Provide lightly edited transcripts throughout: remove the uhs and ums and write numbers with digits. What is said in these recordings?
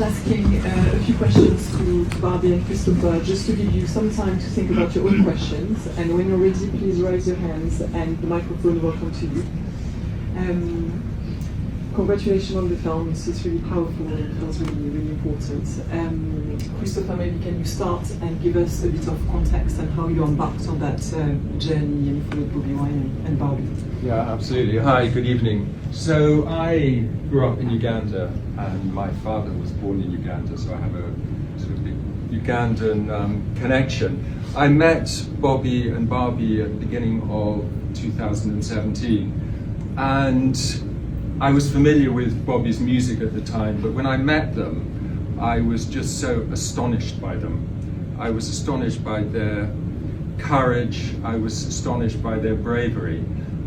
asking a few questions to Bobi and Christopher, just to give you some time to think about your own questions. And when you're ready, please raise your hands and the microphone will come to you. Congratulations on the film. It's really powerful and it feels really, really important. Christopher, maybe can you start and give us a bit of context and how you embarked on that journey and followed Bobi Wine and Bobi? Yeah, absolutely. Hi, good evening. So I grew up in Uganda and my father was born in Uganda, so I have a sort of big Ugandan connection. I met Bobi and Bobi at the beginning of 2017 and I was familiar with Bobi's music at the time, but when I met them, I was just so astonished by them. I was astonished by their courage, I was astonished by their bravery.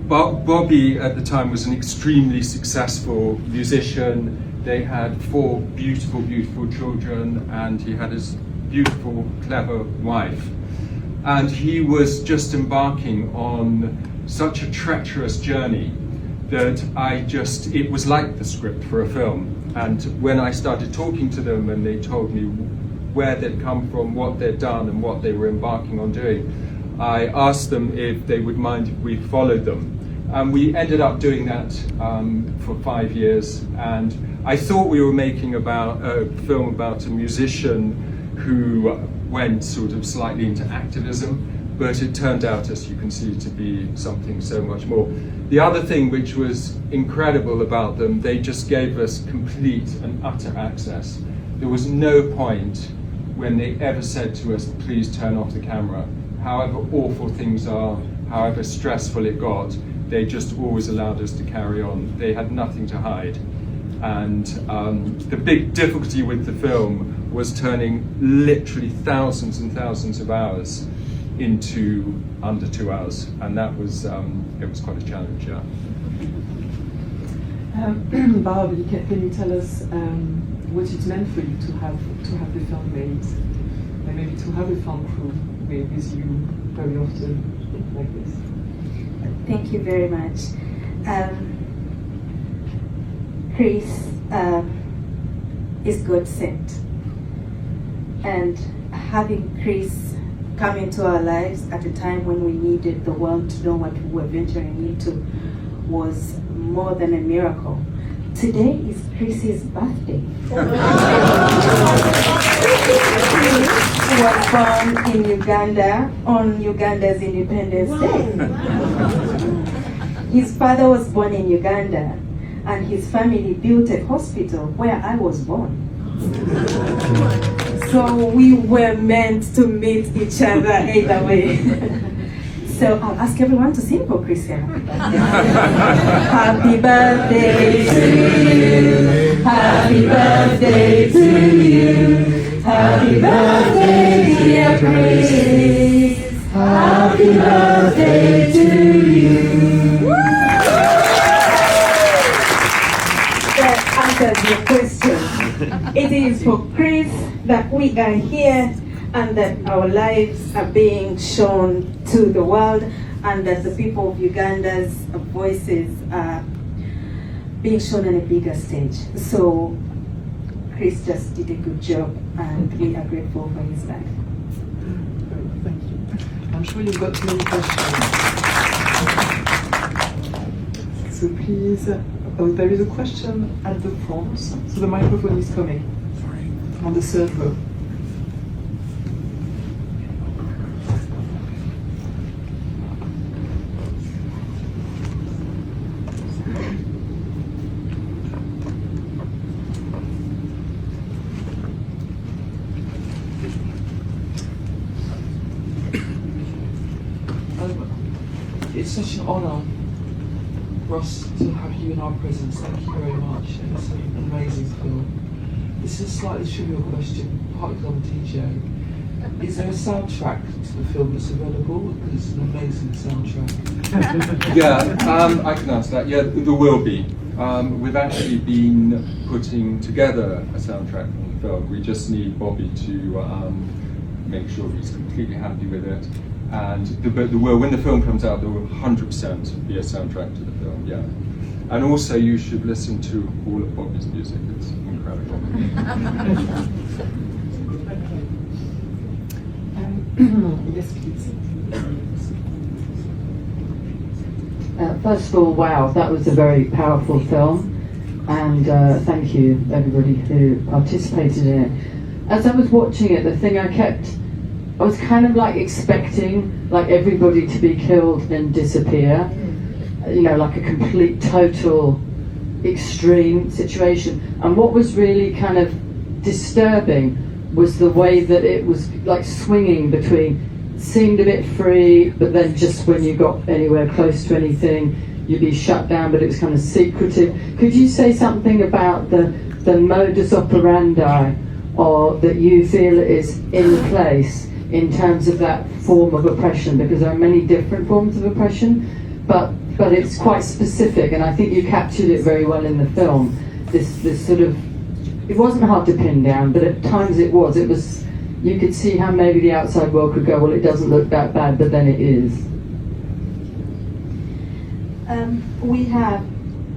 But Bobi at the time was an extremely successful musician. They had 4 beautiful, beautiful children, and he had his beautiful, clever wife. And he was just embarking on such a treacherous journey that it was like the script for a film. And when I started talking to them and they told me where they'd come from, what they'd done and what they were embarking on doing, I asked them if they would mind if we followed them. And we ended up doing that for 5 years. And I thought we were making about a film about a musician who went sort of slightly into activism, but it turned out, as you can see, to be something so much more. The other thing which was incredible about them, they just gave us complete and utter access. There was no point when they ever said to us, please turn off the camera. However awful things are, however stressful it got, they just always allowed us to carry on. They had nothing to hide. And the big difficulty with the film was turning literally thousands and thousands of hours into under 2 hours, and that was it was quite a challenge. Yeah. Bobi, can you tell us what it meant for you to have the film made, and maybe to have a film crew with you very often like this? Thank you very much. Chris is God sent, and having Chris come into our lives at a time when we needed the world to know what we were venturing into was more than a miracle. Today is Chris's birthday. He was born in Uganda on Uganda's Independence Day. His father was born in Uganda, and his family built a hospital where I was born. So we were meant to meet each other either way. So I'll ask everyone to sing for Christian. Happy birthday to you. Happy birthday to you. Happy birthday, dear Chris. Happy birthday to you. That answers your question. It is for Chris that we are here and that our lives are being shown to the world and that the people of Uganda's voices are being shown on a bigger stage. So Chris just did a good job and we are grateful for his life. Thank you. I'm sure you've got many questions. So please, there is a question at the front, so the microphone is coming. Sorry. On the third row. It's such an honor for us to have you in our presence. Thank you very much. It's an amazing film. This is a slightly trivial question, partly because I'm a DJ. Is there a soundtrack to the film that's available? Because it's an amazing soundtrack. Yeah, I can answer that. Yeah, there will be. We've actually been putting together a soundtrack for the film. We just need Bobi to make sure he's completely happy with it. And when the film comes out, there will 100% be a soundtrack to the film, yeah. And also you should listen to all of Bobi's music, it's incredible. incredible. Yes, please. First of all, wow, that was a very powerful film, and thank you everybody who participated in it. As I was watching it, the thing I was kind of like expecting like everybody to be killed and disappear, you know, like a complete, total, extreme situation. And what was really kind of disturbing was the way that it was like swinging between, seemed a bit free, but then just when you got anywhere close to anything, you'd be shut down, but it was kind of secretive. Could you say something about the modus operandi, or that you feel is in place in terms of that form of oppression? Because there are many different forms of oppression, but it's quite specific, and I think you captured it very well in the film. This sort of, it wasn't hard to pin down, but at times it was. You could see how maybe the outside world could go, well, it doesn't look that bad, but then it is. We have,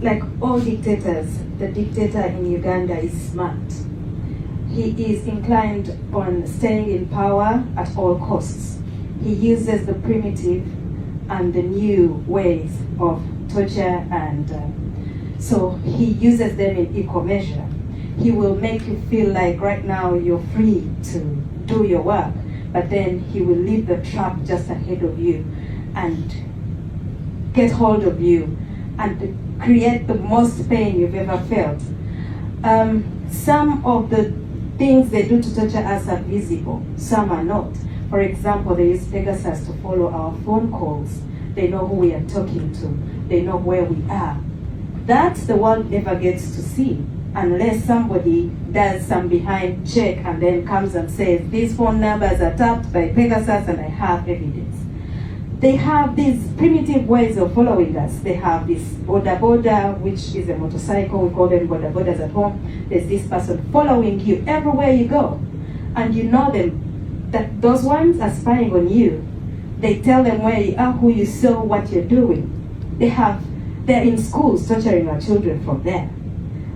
like all dictators, the dictator in Uganda is smart. He is inclined on staying in power at all costs. He uses the primitive and the new ways of torture, and so he uses them in equal measure. He will make you feel like right now you're free to do your work, but then he will leave the trap just ahead of you and get hold of you and create the most pain you've ever felt. Some of the things they do to torture us are visible, some are not. For example, they use Pegasus to follow our phone calls. They know who we are talking to. They know where we are. That the world never gets to see, unless somebody does some behind check and then comes and says, these phone numbers are tapped by Pegasus and I have evidence. They have these primitive ways of following us. They have this boda, which is a motorcycle. We call them bodas at home. There's this person following you everywhere you go. And you know them, that those ones are spying on you. They tell them where you are, who you saw, what you're doing. They're in schools torturing our children from there.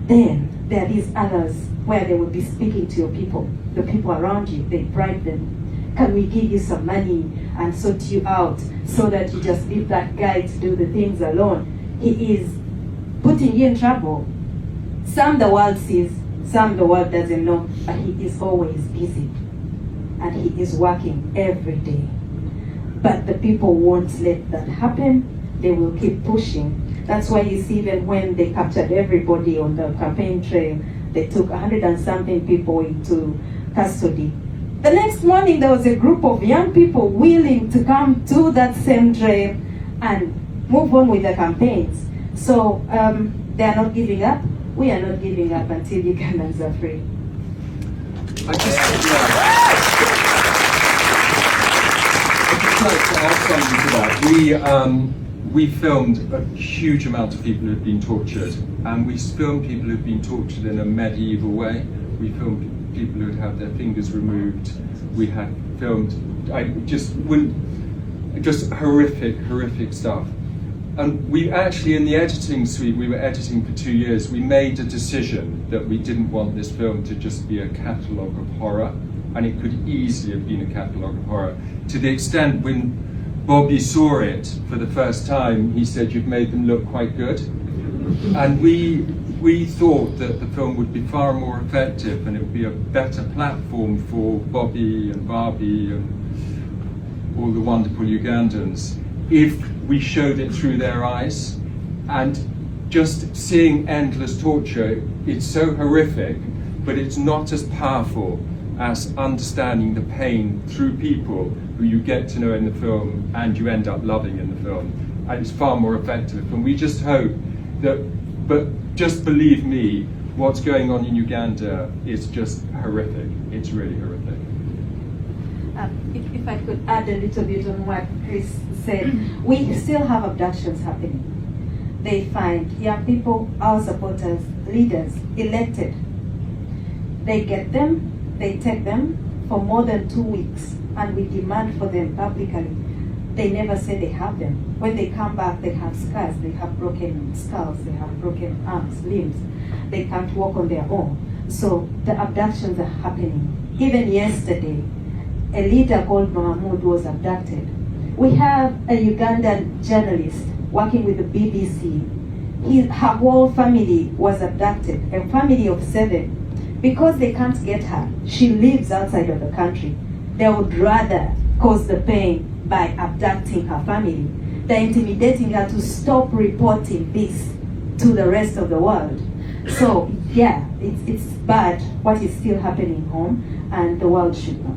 Then there are these others where they will be speaking to your people, the people around you. They bribe them. Can we give you some money and sort you out so that you just leave that guy to do the things alone? He is putting you in trouble. Some the world sees, some the world doesn't know, but he is always busy. And he is working every day. But the people won't let that happen. They will keep pushing. That's why you see even when they captured everybody on the campaign trail, they took 100 and something people into custody. The next morning, there was a group of young people willing to come to that same trail and move on with the campaigns. So they are not giving up. We are not giving up until Ugandans are free. I'd just like to add something to that. We filmed a huge amount of people who've been tortured, and we filmed people who've been tortured in a medieval way. We filmed people who had had their fingers removed. We had filmed, just horrific stuff. And we actually, in the editing suite, we were editing for 2 years, we made a decision that we didn't want this film to just be a catalogue of horror, and it could easily have been a catalogue of horror, to the extent when Bobi saw it for the first time, he said, "You've made them look quite good." And we thought that the film would be far more effective and it would be a better platform for Bobi and Bobi and all the wonderful Ugandans if we showed it through their eyes. And just seeing endless torture, it's so horrific, but it's not as powerful as understanding the pain through people who you get to know in the film and you end up loving in the film. And it's far more effective. And we just hope that, but just believe me, what's going on in Uganda is just horrific. It's really horrific. If I could add a little bit on what Chris said, we still have abductions happening. They find young people, our supporters, leaders, elected. They get them, they take them for more than 2 weeks, and we demand for them publicly. They never say they have them. When they come back, they have scars, they have broken skulls, they have broken arms, limbs. They can't walk on their own. So the abductions are happening. Even yesterday, a leader called Mahmoud was abducted. We have a Ugandan journalist working with the BBC. Her whole family was abducted, a family of 7. Because they can't get her, she lives outside of the country. They would rather cause the pain by abducting her family. They're intimidating her to stop reporting this to the rest of the world. So yeah, it's bad what is still happening home, and the world should know.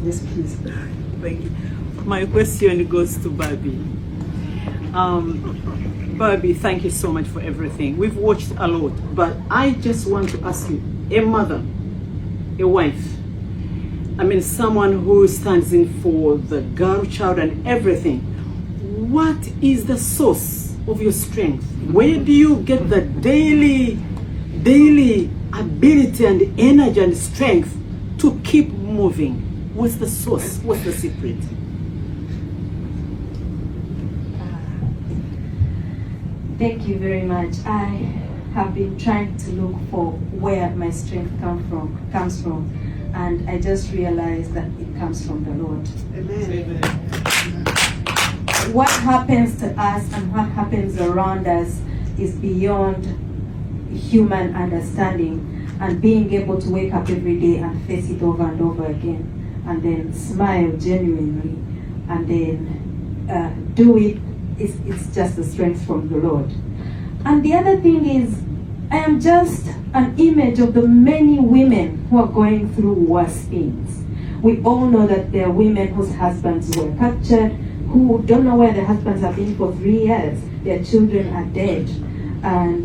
Yes, please. Thank you. My question goes to Bobi. Bobi, thank you so much for everything. We've watched a lot, but I just want to ask you, a mother, a wife, I mean someone who stands in for the girl child and everything, what is the source of your strength? Where do you get the daily ability and energy and strength to keep moving? What's the source? What's the secret? Thank you very much. I have been trying to look for where my strength comes from, and I just realized that it comes from the Lord. Amen. What happens to us and what happens around us is beyond human understanding, and being able to wake up every day and face it over and over again, and then smile genuinely, and then do it. It's just the strength from the Lord. And the other thing is, I am just an image of the many women who are going through worse things. We all know that there are women whose husbands were captured, who don't know where their husbands have been for 3 years. Their children are dead, and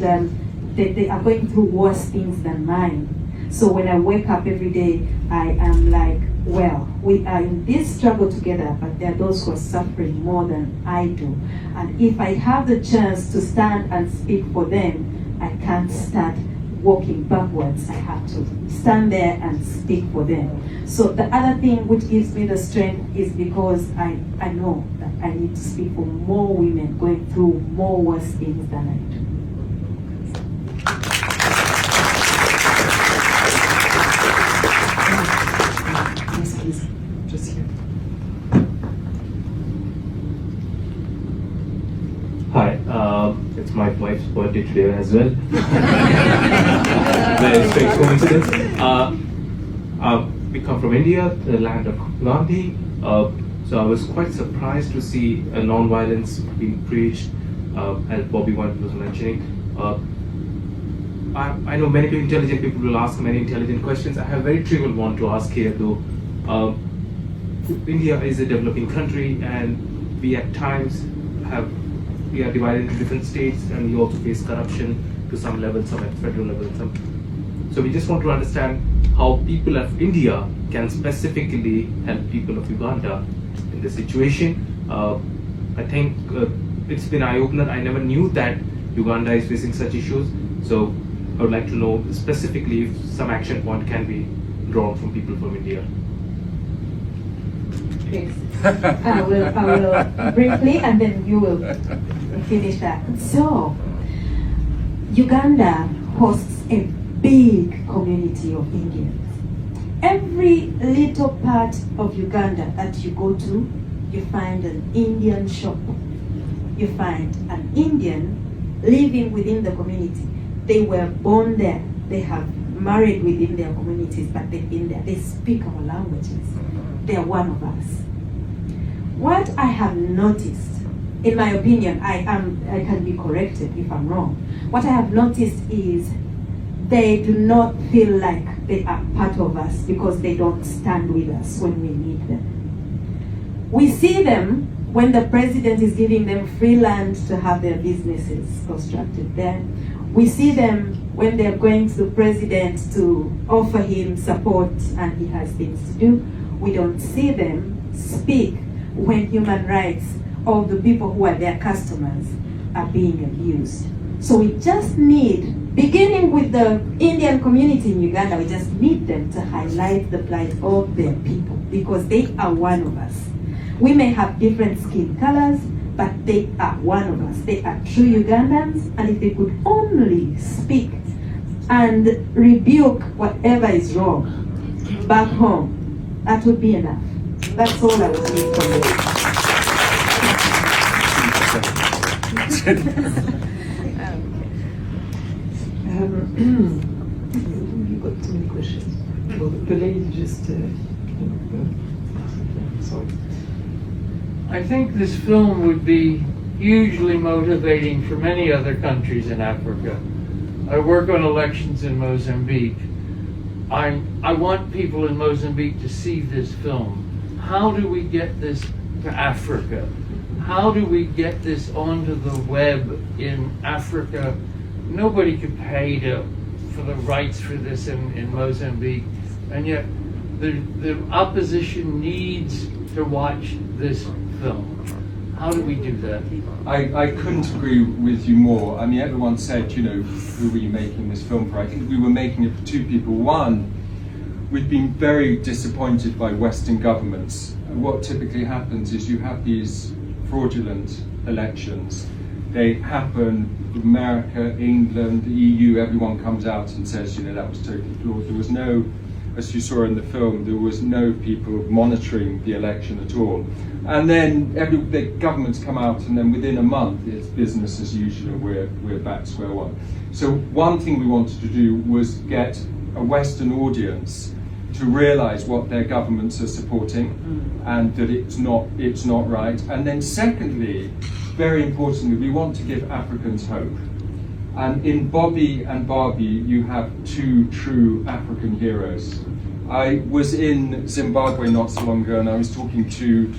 they are going through worse things than mine. So when I wake up every day, I am like, well, we are in this struggle together, but there are those who are suffering more than I do. And if I have the chance to stand and speak for them, I can't start walking backwards. I have to stand there and speak for them. So the other thing which gives me the strength is because I know that I need to speak for more women going through more worse things than I do. Just here. Hi, it's my wife's birthday today as well. Very strange coincidence. We come from India, the land of Gandhi. So I was quite surprised to see non-violence being preached, as Bobi was mentioning. I know many intelligent people will ask many intelligent questions. I have a very trivial one to ask here though. India is a developing country, and we at times we are divided into different states, and we also face corruption to some level, some at federal level, some. So we just want to understand how people of India can specifically help people of Uganda in this situation. I think it's been eye-opener. I never knew that Uganda is facing such issues. So I would like to know specifically if some action point can be drawn from people from India. Please. I will briefly, and then you will finish that. So, Uganda hosts a big community of Indians. Every little part of Uganda that you go to, you find an Indian shop. You find an Indian living within the community. They were born there. They have married within their communities, but they've been there. They speak our languages. They are one of us. What I have noticed, in my opinion, I can be corrected if I'm wrong. What I have noticed is they do not feel like they are part of us because they don't stand with us when we need them. We see them when the president is giving them free land to have their businesses constructed there. We see them when they're going to the president to offer him support and he has things to do. We don't see them speak when human rights of the people who are their customers are being abused. So we just need, beginning with the Indian community in Uganda, we just need them to highlight the plight of their people because they are one of us. We may have different skin colors, but they are one of us. They are true Ugandans, and if they could only speak and rebuke whatever is wrong back home, that would be enough. That's all I was doing from You've got too many questions. Well, the lady just. Sorry. I think this film would be hugely motivating for many other countries in Africa. I work on elections in Mozambique. I want people in Mozambique to see this film. How do we get this to Africa? How do we get this onto the web in Africa? Nobody could pay for the rights for this in Mozambique, and yet the opposition needs to watch this film. How do we do that? I couldn't agree with you more. I mean, everyone said, you know, who were you making this film for? I think we were making it for two people. One, we've been very disappointed by Western governments. What typically happens is you have these fraudulent elections. They happen in America, England, the EU, everyone comes out and says, you know, that was totally flawed. There was no, as you saw in the film, there was no people monitoring the election at all. And then the governments come out, and then within a month, it's business as usual, we're back to square one. So one thing we wanted to do was get a Western audience to realize what their governments are supporting and that it's not right. And then secondly, very importantly, we want to give Africans hope. And in Bobi and Bobi, you have two true African heroes. I was in Zimbabwe not so long ago, and I was talking to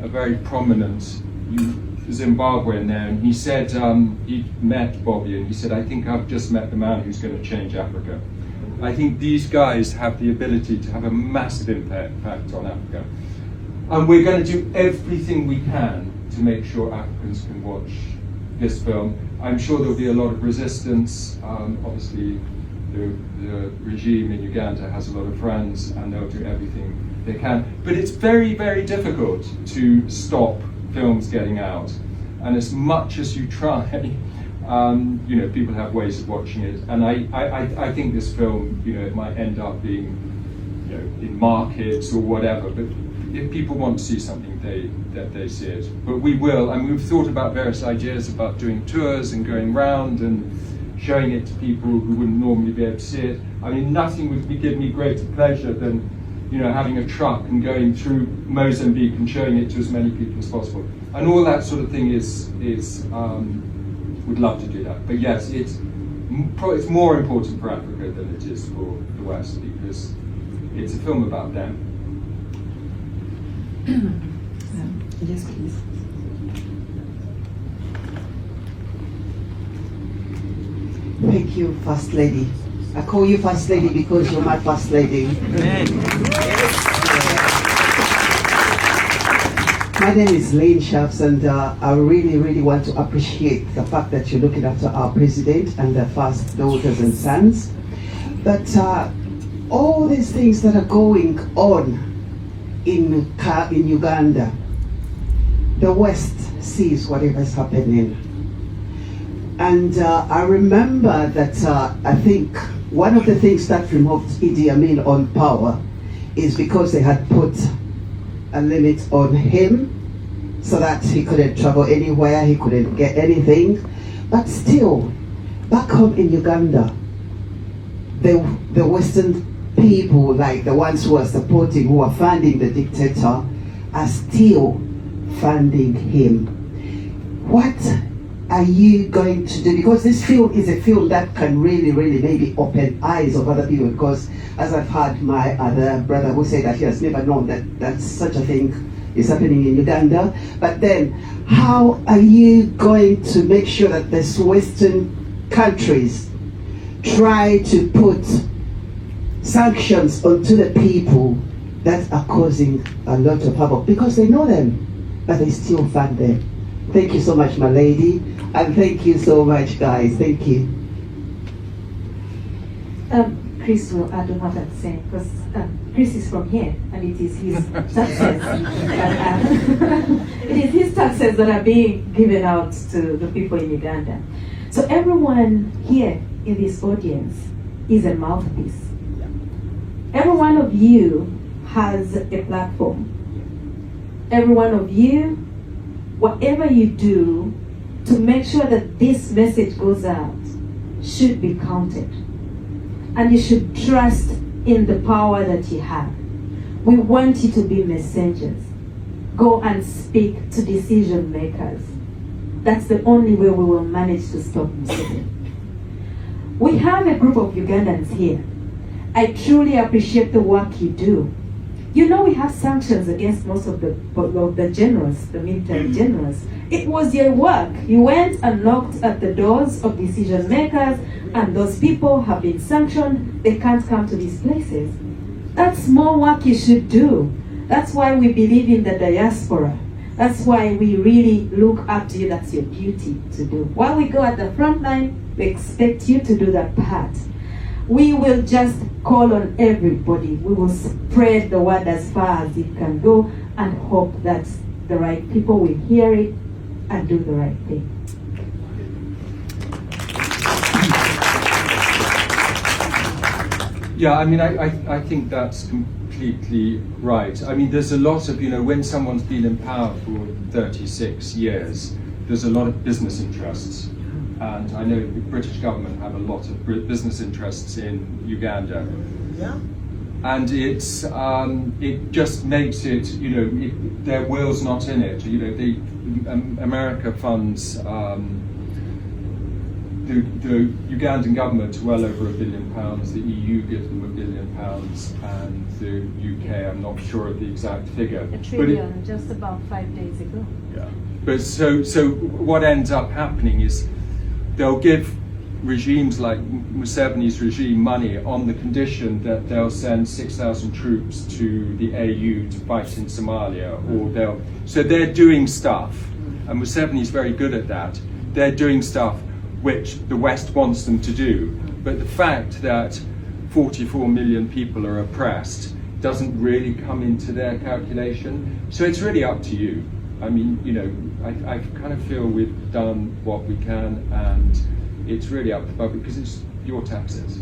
a very prominent Zimbabwean there, and he said he met Bobi, and he said, I think I've just met the man who's going to change Africa. I think these guys have the ability to have a massive impact on Africa. And we're going to do everything we can to make sure Africans can watch this film. I'm sure there'll be a lot of resistance. Obviously, the regime in Uganda has a lot of friends, and they'll do everything they can. But it's very, very difficult to stop films getting out. And as much as you try, you know, people have ways of watching it. And I think this film, you know, it might end up being, you know, in markets or whatever. But if people want to see something, they see it. But we will, and we've thought about various ideas about doing tours and going round and showing it to people who wouldn't normally be able to see it. I mean, nothing would give me greater pleasure than, you know, having a truck and going through Mozambique and showing it to as many people as possible. And all that sort of thing is would love to do that. But yes, it's more important for Africa than it is for the West, because it's a film about them. Yes, please. Thank you, First Lady. I call you First Lady because you're my First Lady. My name is Lane Sharps, and I really, really want to appreciate the fact that you're looking after our president and their first daughters and sons. But all these things that are going on in Uganda, the West sees whatever is happening. And I remember that I think one of the things that removed Idi Amin on power is because they had put a limit on him so that he couldn't travel anywhere, he couldn't get anything. But still, back home in Uganda, the Western people, like the ones who are supporting, who are funding the dictator, are still funding him. What are you going to do? Because this film is a film that can really, really maybe open eyes of other people, because as I've heard my other brother who said that he has never known that such a thing is happening in Uganda. But then, how are you going to make sure that these Western countries try to put sanctions onto the people that are causing a lot of havoc? Because they know them, but they still fund them. Thank you so much, my lady, and thank you so much, guys. Thank you. Chris will add on what I'm saying, because Chris is from here, and it is his taxes. It is his taxes that are being given out to the people in Uganda. So everyone here in this audience is a mouthpiece. Every one of you has a platform. Every one of you, whatever you do to make sure that this message goes out, should be counted. And you should trust in the power that you have. We want you to be messengers. Go and speak to decision makers. That's the only way we will manage to stop Museveni. We have a group of Ugandans here. I truly appreciate the work you do. You know we have sanctions against most of the generals, the military generals. It was your work. You went and knocked at the doors of decision makers, and those people have been sanctioned. They can't come to these places. That's more work you should do. That's why we believe in the diaspora. That's why we really look up to you. That's your duty to do. While we go at the front line, we expect you to do that part. We will just call on everybody. We will spread the word as far as it can go and hope that the right people will hear it and do the right thing. Yeah, I mean, I think that's completely right. I mean, there's a lot of, when someone's been in power for 36 years, there's a lot of business interests. And I know the British government have a lot of business interests in Uganda. Yeah. And it's it just makes it, their will's not in it. America funds the Ugandan government well over £1 billion. The EU gives them £1 billion, and the UK, I'm not sure of the exact figure. $1 trillion just about 5 days ago. Yeah. But so what ends up happening is they'll give regimes like Museveni's regime money on the condition that they'll send 6,000 troops to the AU to fight in Somalia, so they're doing stuff, and Museveni's very good at that. They're doing stuff which the West wants them to do, but the fact that 44 million people are oppressed doesn't really come into their calculation. So it's really up to you. I mean, I kind of feel we've done what we can, and it's really up to the public because it's your taxes.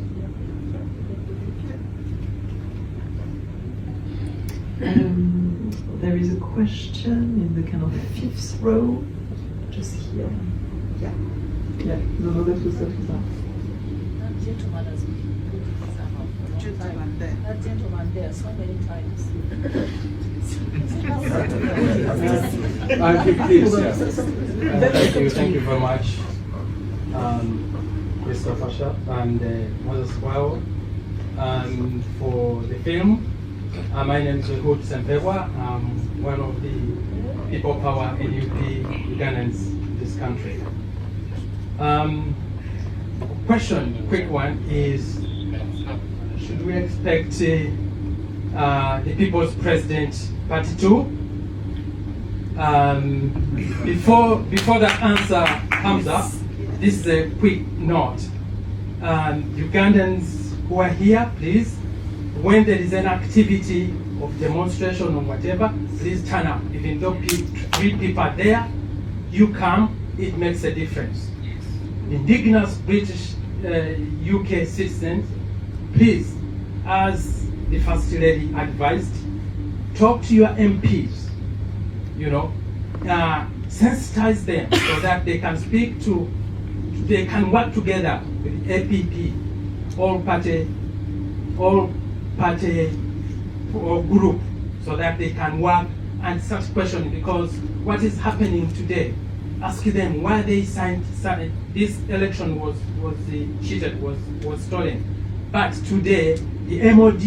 There is a question in the kind of 5th row, just here. Yeah. No, that was that. That gentleman has been that gentleman there so many times. Thank you very much, Mr. Fasha and Moses Wow, for the film. My name is Hood Sempegwa. I'm one of the people power NUP Ugandans in this country. Question, quick one, is should we expect the People's President Party 2? Before that answer comes up, this is a quick note. Ugandans who are here, please, when there is an activity of demonstration or whatever, please turn up. Even though 3 people are there, you come, it makes a difference. Indigenous British UK citizens, please, as the First Lady advised, talk to your MPs, sensitize them so that they can they can work together with APP, all party or group, so that they can work and such questions, because what is happening today, ask them why they signed this election was cheated, was stolen. But today, the MOD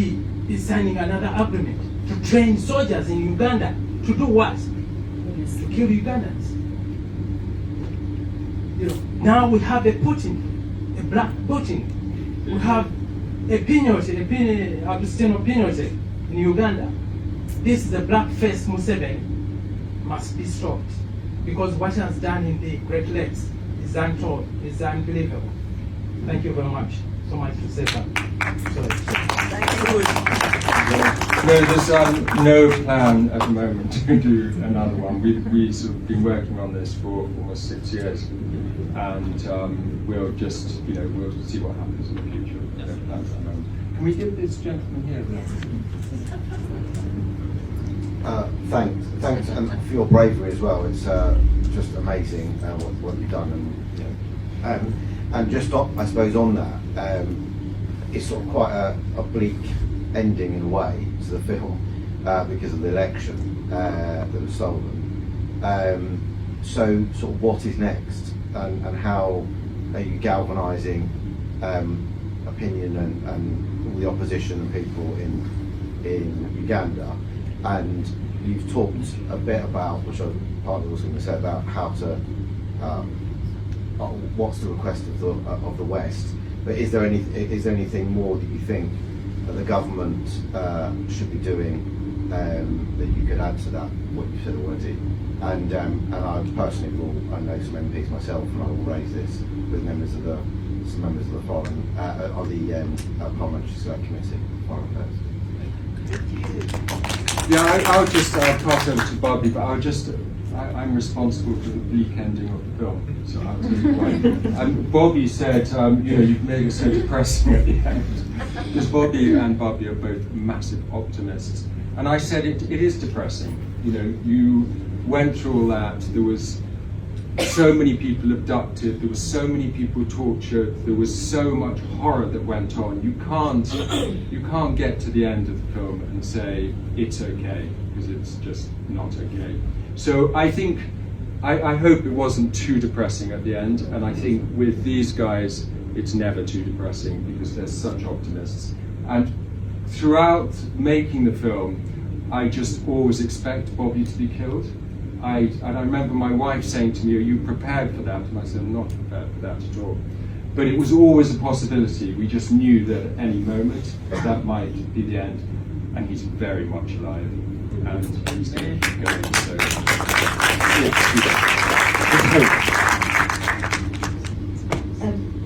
is signing another agreement to train soldiers in Uganda to do what? To kill Ugandans. Now we have a Putin, a black Putin. We have a Agustino Pinochet in Uganda. This is the black-faced Museveni, must be stopped, because what he has done in the Great Lakes is untold, is unbelievable. Thank you very much. So much to say that. Sorry. Thank you. there's no plan at the moment to do another one. We've sort of been working on this for almost 6 years, and we'll just, we'll see what happens in the future. No plans at the moment. Can we give this gentleman here? Thanks, and for your bravery as well. It's just amazing what you've done, and just I suppose on that, it's sort of quite a bleak ending in a way to the film because of the election that was stolen. So sort of what is next, and how are you galvanising opinion and all the opposition and people in Uganda? And you've talked a bit about, which I partly was going to say, about how to what's the request of the West. But is there anything more that you think that the government should be doing that you could add to that, what you said already? And I personally I know some MPs myself, and I will raise this with some members of the foreign Parliamentary Select Committee, Foreign Affairs. Yeah, I'll pass over to Bobi, but I'm responsible for the bleak ending of the film, so I'll tell you why. Bobi said, you've made it so depressing at the end, because Bobi and Bobi are both massive optimists, and I said it is depressing. You went through all that. There was so many people abducted. There was so many people tortured. There was so much horror that went on. You can't get to the end of the film and say it's okay, because it's just not okay. So I think, I hope it wasn't too depressing at the end, and I think with these guys, it's never too depressing because they're such optimists. And throughout making the film, I just always expect Bobi to be killed. And I remember my wife saying to me, "Are you prepared for that?" And I said, "I'm not prepared for that at all." But it was always a possibility. We just knew that at any moment that might be the end. And he's very much alive, and he's going to keep going. So,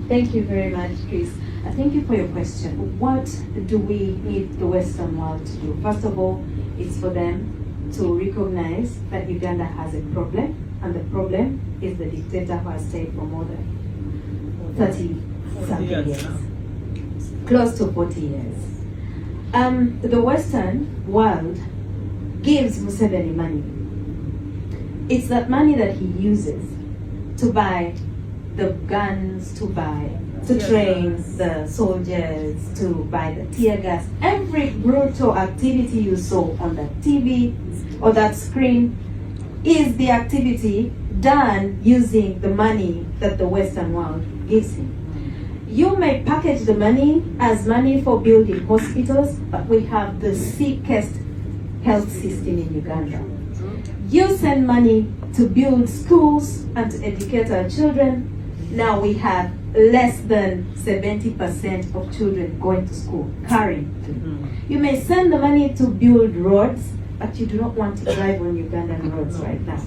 Thank you very much, Chris. Thank you for your question. What do we need the Western world to do? First of all, it's for them to recognize that Uganda has a problem, and the problem is the dictator who has stayed for more than 30-something years, close to 40 years. The Western world gives Museveni money. It's that money that he uses to buy the guns, to train the soldiers, to buy the tear gas. Every brutal activity you saw on that TV or that screen is the activity done using the money that the Western world gives him. You may package the money as money for building hospitals, but we have the sickest health system in Uganda. You send money to build schools and to educate our children. Now we have less than 70% of children going to school, currently. You may send the money to build roads, but you do not want to drive on Ugandan roads right now.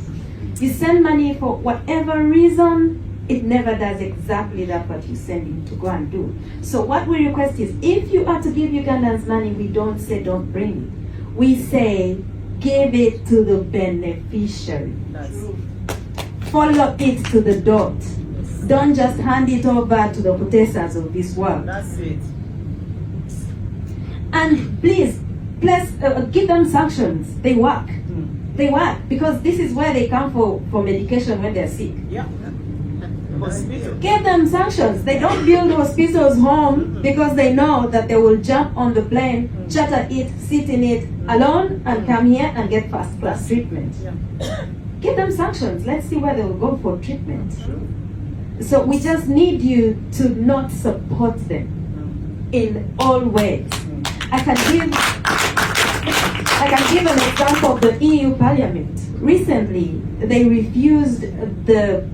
You send money for whatever reason, it never does exactly that what you send him to go and do. So what we request is, if you are to give Ugandans money, we don't say don't bring it. We say give it to the beneficiary. Follow it to the dot. Don't just hand it over to the Kutesas of this world. That's it. And please give them sanctions. They work. They work because this is where they come for medication when they're sick. Yeah. Hospital. Give them sanctions. They don't build hospitals home because they know that they will jump on the plane, charter it, sit in it alone, and come here and get first class treatment. Give them sanctions. Let's see where they will go for treatment. So we just need you to not support them in all ways. I can give an example of the EU Parliament. Recently, they refused the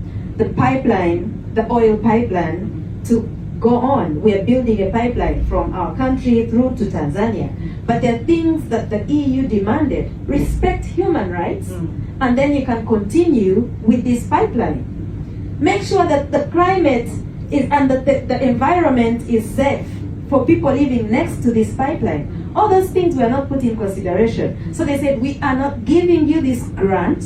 pipeline, the oil pipeline, to go on. We are building a pipeline from our country through to Tanzania. But there are things that the EU demanded. Respect human rights, and then you can continue with this pipeline. Make sure that the climate is and that the environment is safe for people living next to this pipeline. All those things were not put in consideration. So they said, we are not giving you this grant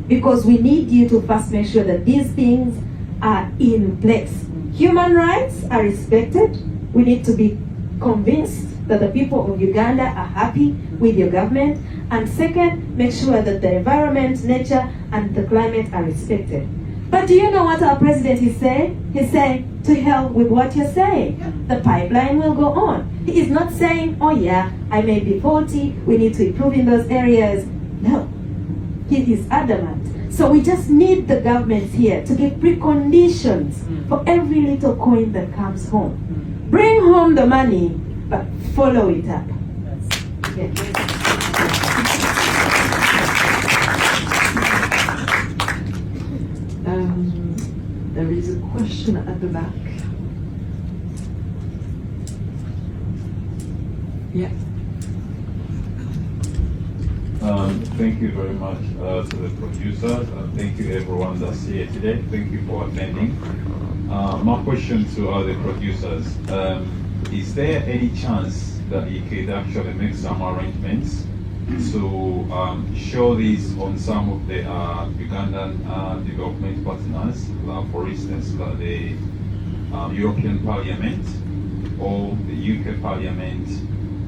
because we need you to first make sure that these things are in place. Human rights are respected. We need to be convinced that the people of Uganda are happy with your government. And second, make sure that the environment, nature, and the climate are respected. But do you know what our president is saying? He's saying, to hell with what you're saying. The pipeline will go on. He is not saying, oh yeah, I may be 40, we need to improve in those areas. No, he is adamant. So we just need the governments here to give preconditions for every little coin that comes home. Bring home the money, but follow it up. Yeah. There is a question at the back. Yeah. Thank you very much to the producers, and thank you everyone that's here today. Thank you for attending. My question to the producers, is there any chance that you could actually make some arrangements to show this on some of the Ugandan development partners, for instance, the European Parliament or the UK Parliament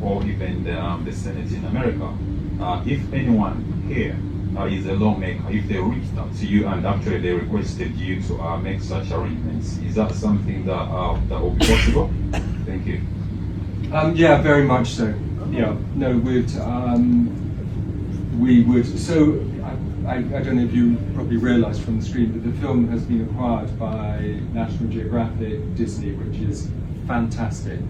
or even the Senate in America? If anyone here is a lawmaker, if they reached out to you and actually they requested you to make such arrangements, is that something that that will be possible? Thank you. Yeah, very much so. Yeah, no, we would. So I don't know if you probably realised from the screen, but the film has been acquired by National Geographic, Disney, which is fantastic.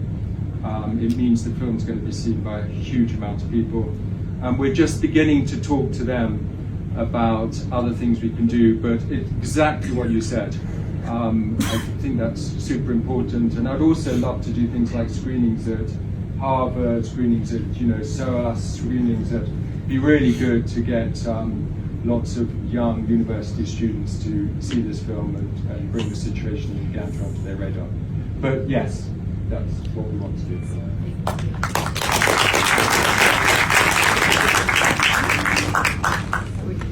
It means the film's going to be seen by a huge amount of people. And we're just beginning to talk to them about other things we can do, but it's exactly what you said. I think that's super important, and I'd also love to do things like screenings at Harvard, screenings at SOAS, screenings that be really good to get lots of young university students to see this film and bring the situation in Uganda onto their radar. But yes, that's what we want to do.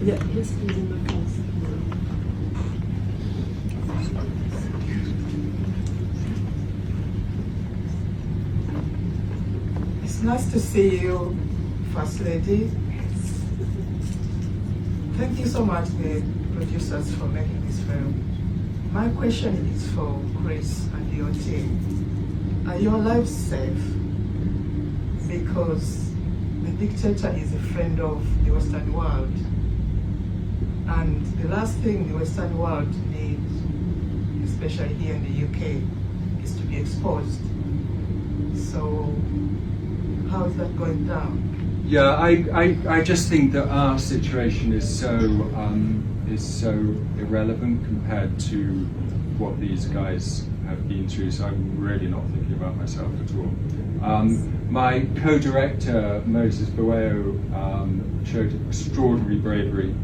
Yeah, yes, please, in the front. It's nice to see you, First Lady. Thank you so much, the producers, for making this film. My question is for Chris and your team. Are your lives safe? Because the dictator is a friend of the Western world. And the last thing the Western world needs, especially here in the UK, is to be exposed. So how is that going down? Yeah, I just think that our situation is so irrelevant compared to what these guys have been through, so I'm really not thinking about myself at all. My co-director, Moses Boweo, showed extraordinary bravery.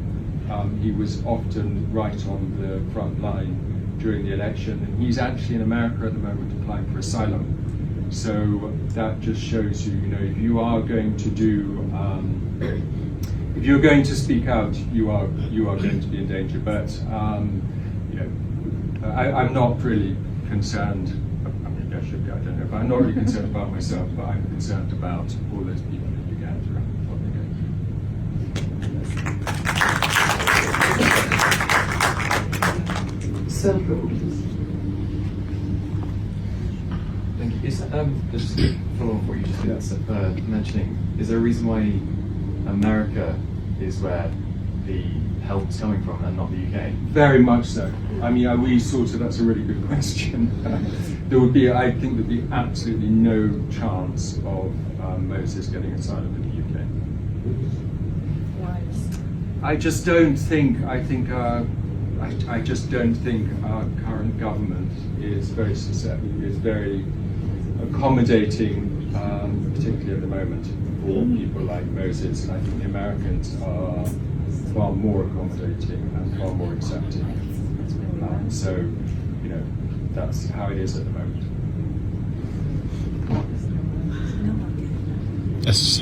He was often right on the front line during the election, and he's actually in America at the moment applying for asylum. So that just shows you, if you are going to do, if you're going to speak out, you are going to be in danger. But I'm not really concerned. I mean, I should be. I don't know, but I'm not really concerned about myself. But I'm concerned about all those people in Uganda and what they're going to do. Sergio, please. Thank you. Is just to follow on what you just been mentioning, is there a reason why America is where the help's coming from and not the UK? Very much so. I mean, that's a really good question. I think there'd be absolutely no chance of Moses getting asylum in the UK. Why? I just don't think our current government is very accommodating, particularly at the moment, for people like Moses. And I think the Americans are far more accommodating and far more accepting. So, that's how it is at the moment. Yes.